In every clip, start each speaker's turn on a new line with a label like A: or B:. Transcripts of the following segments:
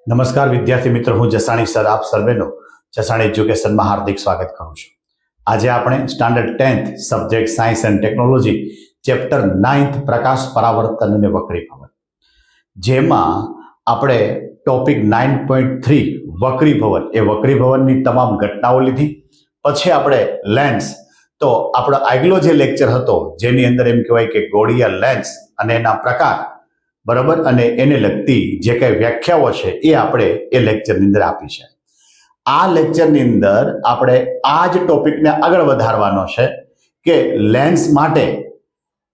A: નમસ્કાર વિદ્યાર્થી મિત્રો, હું જસાણી સર આપ સર્વેનું જસાણી એજ્યુકેશનમાં હાર્દિક સ્વાગત કરું છું. આજે આપણે standard 10th subject science and technology chapter 9th પ્રકાશ પરાવર્તન અને વક્રીભવન, જેમાં આપણે ટોપિક 9.3 વક્રીભવન એ વક્રીભવનની તમામ ઘટનાઓ લીધી. પછી આપણે લેન્સ, તો આપણો આગલો જે લેક્ચર હતો જેની અંદર એમ કહેવાય કે ગોળીય લેન્સ અને એના પ્રકાર, બરાબર, અને એને લગતી જે કઈ વ્યાખ્યાઓ છે એ આપણે એ લેક્ચરની અંદર આપી છે. આ લેક્ચરની અંદર આપણે આ જ ટોપિકને આગળ વધારવાનો છે કે લેન્સ માટે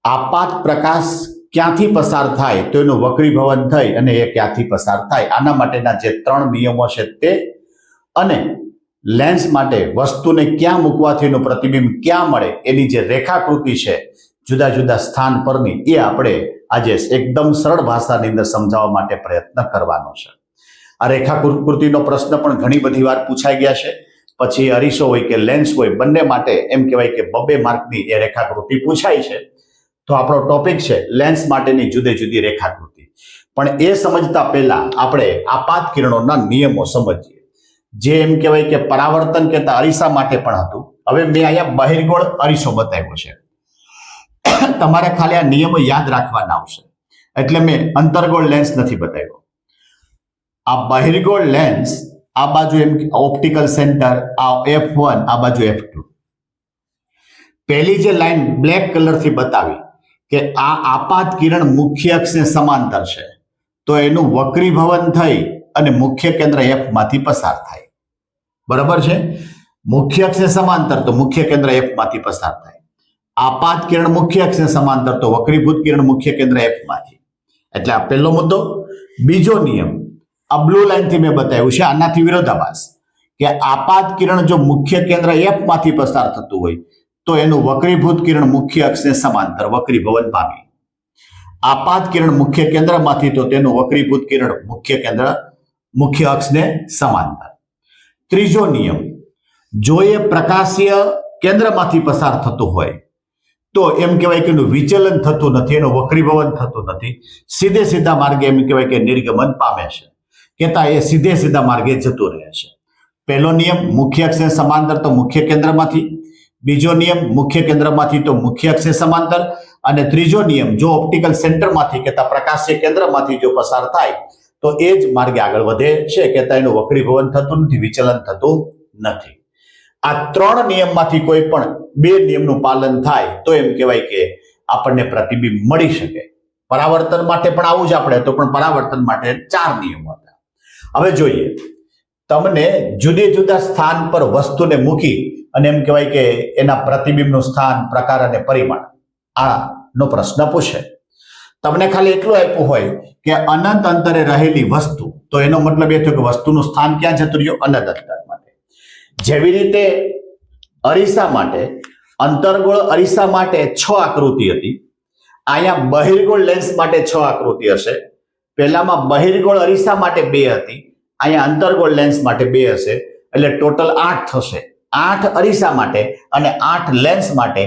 A: આપાત પ્રકાશ ક્યાંથી પસાર થાય તો એનું વક્રીભવન થઈ અને એ ક્યાંથી પસાર થાય, આના માટેના જે 3 નિયમો છે તે, અને લેન્સ માટે વસ્તુને ક્યાં મૂકવાથી એનું પ્રતિબિંબ ક્યાં મળે એની જે રેખાકૃતિ છે જુદા જુદા સ્થાન પરની, એ આપણે આજે એકદમ સરળ ભાષાની અંદર સમજાવવા માટે પ્રયત્ન કરવાનો છે. આ રેખાકૃતિનો પ્રશ્ન પણ ઘણી બધી વાર પૂછાઈ ગયા છે. પછી અરીસો હોય કે લેન્સ હોય, બંને માટે એમ કહેવાય કે 2 માર્કની એ રેખાકૃતિ પૂછાય છે. તો આપણો ટોપિક છે લેન્સ માટેની જુદી જુદી રેખાકૃતિ. પણ એ સમજતા પહેલા આપણે આપાત કિરણોના નિયમો સમજીએ, જે એમ કહેવાય કે પરાવર્તન કહેતા અરીસા માટે પણ હતું. હવે મેં અહીંયા બહિર્ગોળ અરીસો બતાવ્યો છે, તમારે ખાલી આ નિયમો યાદ રાખવાના આવશે, એટલે મેં અંતર્ગોળ લેન્સ નથી બતાવ્યો. આ બહિર્ગોળ લેન્સ, આ બાજુ એમ ઓપ્ટિકલ સેન્ટર, આ F1, આ બાજુ F2. પહેલી જે લાઈન બ્લેક કલરથી બતાવી કે આ આપાત કિરણ મુખ્ય અક્ષને સમાંતર છે, તો એનું વક્રીભવન થઈ અને મુખ્ય કેન્દ્ર F માંથી પસાર થાય. બરાબર છે? મુખ્ય અક્ષને સમાંતર તો મુખ્ય કેન્દ્ર F માંથી પસાર થાય. આપાત કિરણ મુખ્ય અક્ષને સમાંતર તો વક્રીભૂત કિરણ મુખ્ય કેન્દ્ર F માંથી. એટલે આ પહેલો મુદ્દો. બીજો નિયમ આ બ્લુ લાઈનથી મેં બતાવ્યું છે, આનાથી વિરોધાભાસ, કે આપાત કિરણ જો મુખ્ય કેન્દ્ર F માંથી પસાર થતું હોય તો એનું વક્રીભૂત કિરણ મુખ્ય અક્ષને સમાંતર વક્રીભવન પામે. આપાત કિરણ મુખ્ય કેન્દ્રમાંથી તો તેનું વક્રીભૂત કિરણ મુખ્ય અક્ષને સમાંતર. ત્રીજો નિયમ, જો એ પ્રકાશીય કેન્દ્રમાંથી પસાર થતું હોય તો એમ કહેવાય કે એનું વિચલન થતું નથી, એનું વક્રીભવન થતું નથી, સીધા માર્ગે એમ કહેવાય કે નિર્ગમન પામે છે, કહેતા એ સીધા માર્ગે જતું રહે છે. પહેલો નિયમ મુખ્ય અક્ષને સમાંતર તો મુખ્ય કેન્દ્રમાંથી, બીજો નિયમ મુખ્ય કેન્દ્રમાંથી તો મુખ્ય અક્ષને સમાંતર, અને ત્રીજો નિયમ જો ઓપ્ટિકલ સેન્ટરમાંથી કહેતા પ્રકાશીય કેન્દ્રમાંથી જો પસાર થાય તો એ જ માર્ગે આગળ વધે છે, કહેતા એનું વક્રીભવન થતું નથી, વિચલન થતું નથી. આ 3 નિયમમાંથી કોઈ પણ 2 નિયમનું પાલન થાય તો એમ કહેવાય કે આપણને પ્રતિબિંબ મળી શકે. પરાવર્તન માટે પણ આવું જ આપણે તો, પણ પરાવર્તન માટે 4 નિયમો હતા. હવે જોઈએ, તમને જુદા જુદા સ્થાન પર વસ્તુને મૂકી અને એમ કહેવાય કે એના પ્રતિબિંબનું સ્થાન, પ્રકાર અને પરિમાણ, આનો પ્રશ્ન પૂછે. તમને ખાલી એટલું આપ્યું હોય કે અનંત અંતરે રહેલી વસ્તુ, તો એનો મતલબ એ થયો કે વસ્તુનું સ્થાન ક્યાં જતું રહ્યું? અનંત અંતર માટે. જેવી રીતે અરીસા માટે, અંતર્ગોળ અરીસા માટે 6 આકૃતિ હતી, અહીંયા બહિર્ગોળ લેન્સ માટે 6 આકૃતિ હશે. પહેલામાં બહિર્ગોળ અરીસા માટે 2 હતી, અહીંયા અંતર્ગોળ લેન્સ માટે 2 હશે, એટલે ટોટલ 8 થશે. 8 અરીસા માટે અને 8 લેન્સ માટે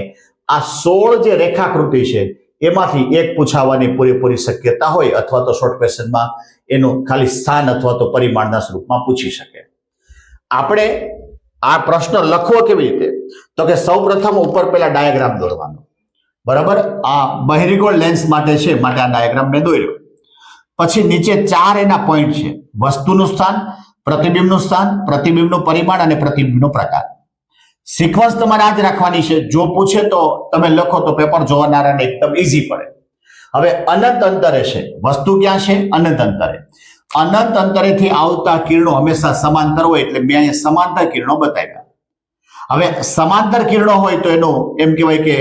A: આ 16 જે રેખાકૃતિ છે એમાંથી એક પૂછાવાની પૂરેપૂરી શક્યતા હોય, અથવા તો શોર્ટ ક્વેશ્ચનમાં એનું ખાલી સ્થાન અથવા તો પરિમાણના સ્વરૂપમાં પૂછી શકે. આપણે આ પ્રશ્ન લખવો કેવી રીતે? તો કે સૌપ્રથમ ઉપર પેલા ડાયાગ્રામ દોરવાનો. બરાબર? આ બહિર્ગોળ લેન્સ માટે છે, માટે આ ડાયાગ્રામ મેં દોર્યો. પછી નીચે 4 એના પોઈન્ટ છે: વસ્તુનું સ્થાન, પ્રતિબિંબનું સ્થાન, પ્રતિબિંબનું પરિમાણ અને પ્રતિબિંબનો પ્રકાર. સિક્વન્સ તમારે આ જ રાખવાની છે. જો પૂછે તો તમે લખો તો પેપર જોવાનારાને એકદમ ઈઝી પડે. હવે અનંત અંતરે છે, વસ્તુ ક્યાં છે? અનંત અંતરે. અનંત અંતરેથી આવતા કિરણો હંમેશા સમાંતર હોય, એટલે મેં અહીંયા સમાંતર કિરણો બતાવ્યા. હવે સમાંતર કિરણો હોય તો એનો એમ કહેવાય કે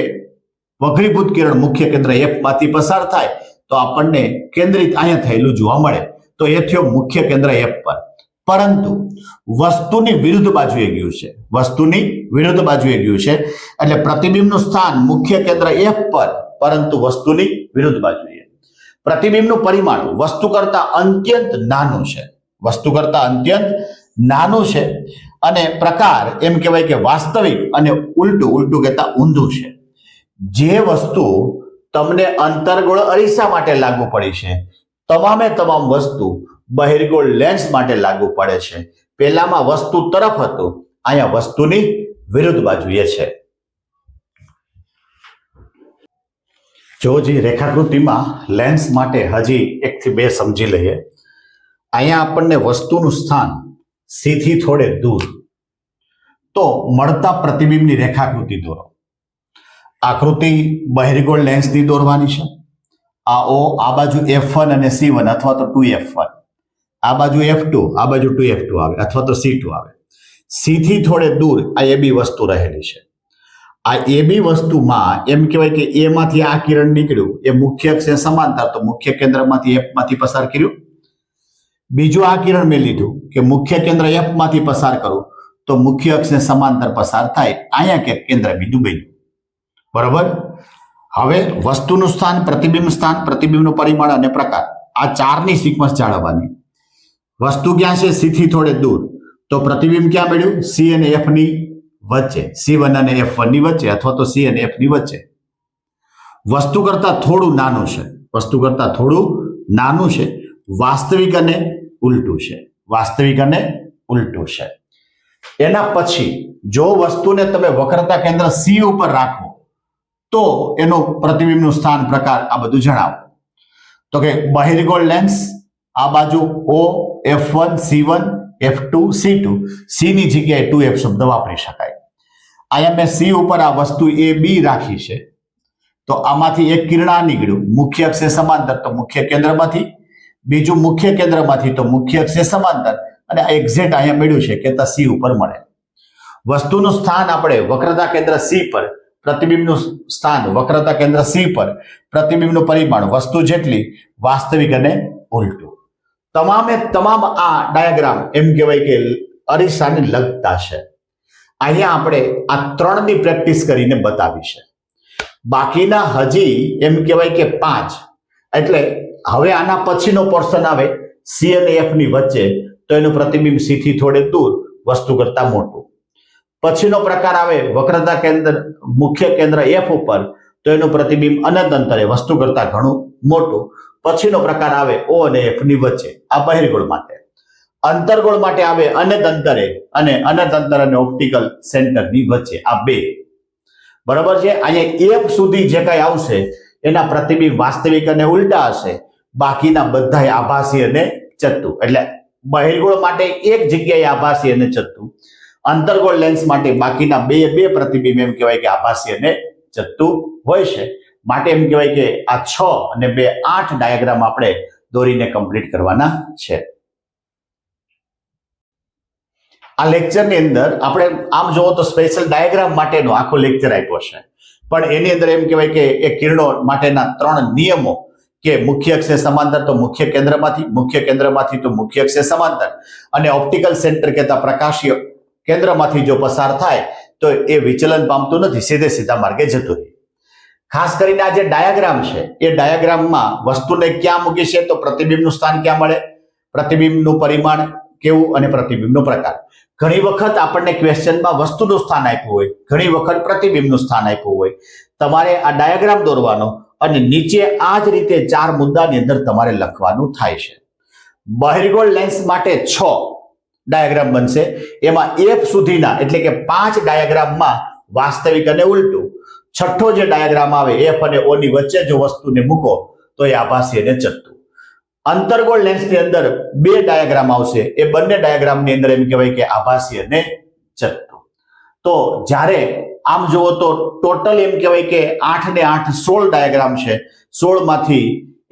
A: વક્રીભૂત કિરણ મુખ્ય કેન્દ્ર F માંથી પસાર થાય તો આપણને કેન્દ્રિત અહીંયા થયેલું જોવા મળે, તો એ થયો મુખ્ય કેન્દ્ર F પર. પરંતુ વસ્તુની વિરુદ્ધ બાજુએ ગયું છે, વસ્તુની વિરુદ્ધ બાજુએ ગયું છે, એટલે પ્રતિબિંબનું સ્થાન મુખ્ય કેન્દ્ર F પર, પરંતુ વસ્તુની વિરુદ્ધ બાજુએ. પ્રતિબિંબનું પરિમાણ વસ્તુ કરતા અત્યંત નાનું છે, વસ્તુ કરતા અત્યંત નાનું છે, અને પ્રકાર એમ કહેવાય કે વાસ્તવિક અને ઉલટું કહેતા ઊંધું છે. જે વસ્તુ તમને અંતર્ગોળ અરીસા માટે લાગુ પડી છે, તમામે તમામ વસ્તુ બહિર્ગોળ લેન્સ માટે લાગુ પડે છે. પહેલામાં વસ્તુ તરફ હતું, અહીંયા વસ્તુની વિરુદ્ધ બાજુએ છે. જોજી રેખાકૃતિમાં લેન્સ માટે હજી 1 થી 2 સમજી લઈએ. અહીંયા આપણને વસ્તુનું સ્થાન C થી થોડે દૂર, તો મળતા પ્રતિબિંબની રેખાકૃતિ દોરો. આકૃતિ બહિર્ગોળ લેન્સની દોરવાની છે. આ O, આ બાજુ F1 અને C1 અથવા તો 2F1, આ બાજુ F2, આ બાજુ 2F2 આવે અથવા તો C2 આવે. C થી થોડે દૂર આ AB વસ્તુ રહેલી છે. આ AB વસ્તુમાં એમ કહેવાય કે A માંથી આ કિરણ નીકળ્યું, એ મુખ્ય અક્ષને સમાંતર, તો મુખ્ય કેન્દ્રમાંથી F માંથી પસાર કર્યું. બીજું આ કિરણ મેં લીધું કે મુખ્ય કેન્દ્ર F માંથી પસાર કરું તો મુખ્ય અક્ષને સમાંતર પસાર થાય, અહીંયા કે કેન્દ્ર બિંદુ બન્યું. બરાબર. હવે વસ્તુનું સ્થાન, પ્રતિબિંબનું પરિમાણ અને પ્રકાર, આ 4ની સિક્વન્સ જાળવવાની. વસ્તુ ક્યાં છે? C થી થોડે દૂર, તો પ્રતિબિંબ ક્યાં મળ્યું? C અને F ની વચ્ચે, C1 અને F1 ની વચ્ચે અથવા તો C અને F ની વચ્ચે. વસ્તુ કરતા થોડું નાનું છે, વાસ્તવિક અને ઉલટું છે. એના પછી જો વસ્તુને તમે વક્રતા કેન્દ્ર C ઉપર રાખો તો એનું પ્રતિબિંબનું સ્થાન, પ્રકાર આ બધું જણાવો. તો કે બહિર્ગોળ લેન્સ, આ બાજુ O, F1, C1, F2, C2, C ની જગ્યાએ 2F શબ્દ વાપરી શકાય. અહીંયા મેં C ઉપર આ વસ્તુ AB રાખી છે, તો આમાંથી એક કિરણ આ નીકળ્યું, મુખ્ય અક્ષને સમાંતર, તો મુખ્ય કેન્દ્રમાંથી, બીજું મુખ્ય કેન્દ્રમાંથી તો મુખ્ય અક્ષને સમાંતર, અને આ એક્ઝેક્ટ અહીંયા મળ્યું છે કે C ઉપર મળે. વસ્તુનું સ્થાન આપણે વક્રતા કેન્દ્ર C પર, પ્રતિબિંબનું સ્થાન વક્રતા કેન્દ્ર C પર, પ્રતિબિંબનું પરિમાણ વસ્તુ જેટલી, વાસ્તવિક અને ઉલટું. તમામે તમામ આ ડાયાગ્રામ એમ કહેવાય કે અરીસાને લગતા છે. અહીંયા આપણે આ 3ની પ્રેક્ટિસ કરીને બતાવી છે. બાકીના હજી એમ કહેવાય કે 5, એટલે હવે આના પછીનો પોર્શન આવે C અને F ની વચ્ચે, તો એનું પ્રતિબિંબ C થી થોડે દૂર, વસ્તુ કરતા મોટું. પછીનો પ્રકાર આવે વક્રતા કેન્દ્ર, મુખ્ય કેન્દ્ર F ઉપર, તો એનું પ્રતિબિંબ અનંત અંતરે, વસ્તુ કરતા ઘણું મોટું. પછીનો પ્રકાર આવે O અને F ની વચ્ચે, આ બહિર્ગોળ માટે. અંતર્ગોળ માટે આવે અનંત અંતરે અને ઓપ્ટિકલ સેન્ટરની વચ્ચે, આ 2. બરાબર છે. અહીંયા F સુધી જે કઈ આવશે એના પ્રતિબિંબ વાસ્તવિક અને ઉલટા હશે, બાકીના બધા આભાસી અને ચત્તુ. એટલે બહિર્ગોળ માટે એક જગ્યાએ આભાસી અને ચત્તુ, અંતર્ગોળ લેન્સ માટે બાકીના બે પ્રતિબિંબ એમ કહેવાય કે આભાસી અને ચત્તુ હોય છે. માટે એમ કહેવાય કે આ 6 અને 2 8 ડાયાગ્રામ આપણે દોરીને કમ્પ્લીટ કરવાના છે. આ લેક્ચરની અંદર આપણે આમ જોવો તો સ્પેશિયલ ડાયાગ્રામ માટેનો આખો લેક્ચર આપ્યો છે, પણ એની અંદર એમ કહેવાય કે એ કિરણો માટેના 3 નિયમો, કે મુખ્ય અક્ષને સમાંતર તો મુખ્ય કેન્દ્રમાંથી તો મુખ્ય અક્ષને સમાંતર, અને ઓપ્ટિકલ સેન્ટર કહેતા પ્રકાશીય કેન્દ્રમાંથી જો પસાર થાય તો એ વિચલન પામતું નથી, સીધા માર્ગે જતું રહે. ખાસ કરીને આ જે ડાયાગ્રામ છે એ ડાયાગ્રામમાં વસ્તુને ક્યાં મૂકી છે, તો પ્રતિબિંબનું સ્થાન ક્યાં મળે, પ્રતિબિંબનું પરિમાણ કેવું અને પ્રતિબિંબનો પ્રકાર. ઘણી વખત આપણને ક્વેશ્ચનમાં વસ્તુનું સ્થાન આપ્યું હોય, ઘણી વખત પ્રતિબિંબનું સ્થાન આપ્યું હોય. તમારે આ ડાયાગ્રામ દોરવાનો અને નીચે આ જ રીતે 4 મુદ્દાની અંદર તમારે લખવાનું થાય છે. બહિર્ગોળ લેન્સ માટે 6 ડાયાગ્રામ બનશે, એમાં F સુધીના એટલે કે 5 ડાયાગ્રામમાં વાસ્તવિક અને ઉલટું. છઠ્ઠો જે ડાયાગ્રામ આવે F અને O ની વચ્ચે જો વસ્તુને મૂકો તો એ આભાસી અને ચત્તુ. અંતર્ગોળ લેન્સની અંદર 2 ડાયાગ્રામ આવશે, એ બંને ડાયાગ્રામની અંદર એમ કહેવાય કે આભાસી અને ચત્તુ. તો જ્યારે આમ જુઓ તો ટોટલ એમ કહેવાય કે 8 ને 8 16 ડાયાગ્રામ છે. 16 માંથી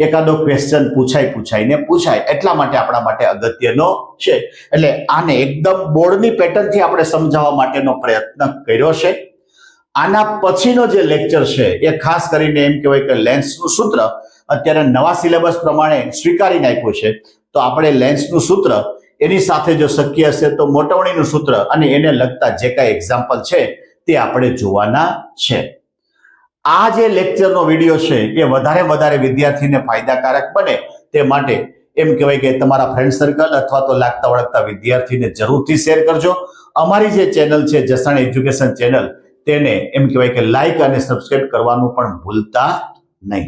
A: એકાદો ક્વેશ્ચન પૂછાય, એટલા માટે આપણા માટે અગત્યનો છે. એટલે આને એકદમ બોર્ડની પેટર્નથી આપણે સમજાવવા માટેનો પ્રયત્ન કર્યો છે. આના પછીનો જે લેક્ચર છે એ ખાસ કરીને એમ કહેવાય કે લેન્સનું સૂત્ર અત્યારે નવા સિલેબસ પ્રમાણે સ્વીકારીને આપ્યું છે, તો આપણે લેન્સનું સૂત્ર એની સાથે જો શક્ય હશે તો મોટવણીનું સૂત્ર અને એને લગતા જે કાંઈ એક્ઝામ્પલ છે તે આપણે જોવાના છે. આ જે લેક્ચરનો વિડીયો છે એ વધારે વિદ્યાર્થીને ફાયદાકારક બને તે માટે એમ કહેવાય કે તમારા ફ્રેન્ડ સર્કલ અથવા તો લાગતા વળગતા વિદ્યાર્થીને જરૂરથી શેર કરજો. અમારી જે ચેનલ છે જસાણી એજ્યુકેશન ચેનલ, તેને એમ કહેવાય કે લાઈક અને સબસ્ક્રાઇબ કરવાનું પણ ભૂલતા નહીં.